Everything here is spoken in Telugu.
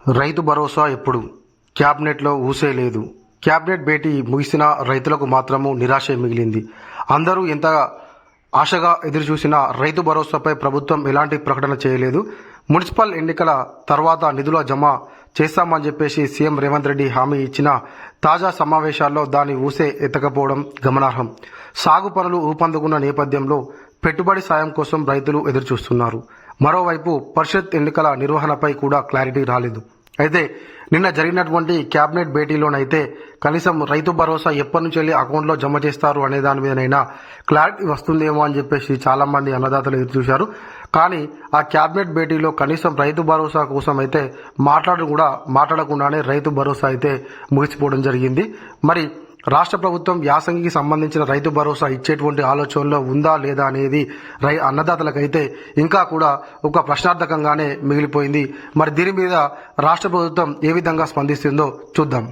రైతు భరోసా ఎప్పుడు? క్యాబినెట్లో ఊసే లేదు. క్యాబినెట్ భేటీ ముగిసినా రైతులకు మాత్రము నిరాశే మిగిలింది. అందరూ ఎంత ఆశగా ఎదురుచూసినా రైతు భరోసాపై ప్రభుత్వం ఎలాంటి ప్రకటన చేయలేదు. మున్సిపల్ ఎన్నికల తర్వాత నిధుల జమ చేస్తామని చెప్పేసి సీఎం రేవంత్ రెడ్డి హామీ ఇచ్చిన తాజా సమావేశాల్లో దాని ఊసే ఎత్తకపోవడం గమనార్హం. సాగు పనులు ఊపందుకున్న నేపథ్యంలో పెట్టుబడి సాయం కోసం రైతులు ఎదురుచూస్తున్నారు. మరోవైపు పరిషత్ ఎన్నికల నిర్వహణపై కూడా క్లారిటీ రాలేదు. అయితే నిన్న జరిగినటువంటి క్యాబినెట్ భేటీలోనైతే కనీసం రైతు భరోసా ఎప్పటి నుంచి వెళ్ళి అకౌంట్లో జమ చేస్తారు అనే దాని మీదనైనా క్లారిటీ వస్తుందేమో అని చెప్పేసి చాలా మంది అన్నదాతలు ఎదురు చూశారు. కానీ ఆ క్యాబినెట్ భేటీలో కనీసం రైతు భరోసా కోసం అయితే మాట్లాడకుండానే రైతు భరోసా అయితే ముగిసిపోవడం జరిగింది. మరి రాష్ట్ర ప్రభుత్వం యాసంగికి సంబంధించిన రైతు భరోసా ఇచ్చేటువంటి ఆలోచనలో ఉందా లేదా అనేది అన్నదాతలకైతే ఇంకా కూడా ఒక ప్రశ్నార్థకంగానే మిగిలిపోయింది. మరి దీని మీద రాష్ట్ర ప్రభుత్వం ఏ విధంగా స్పందిస్తుందో చూద్దాం.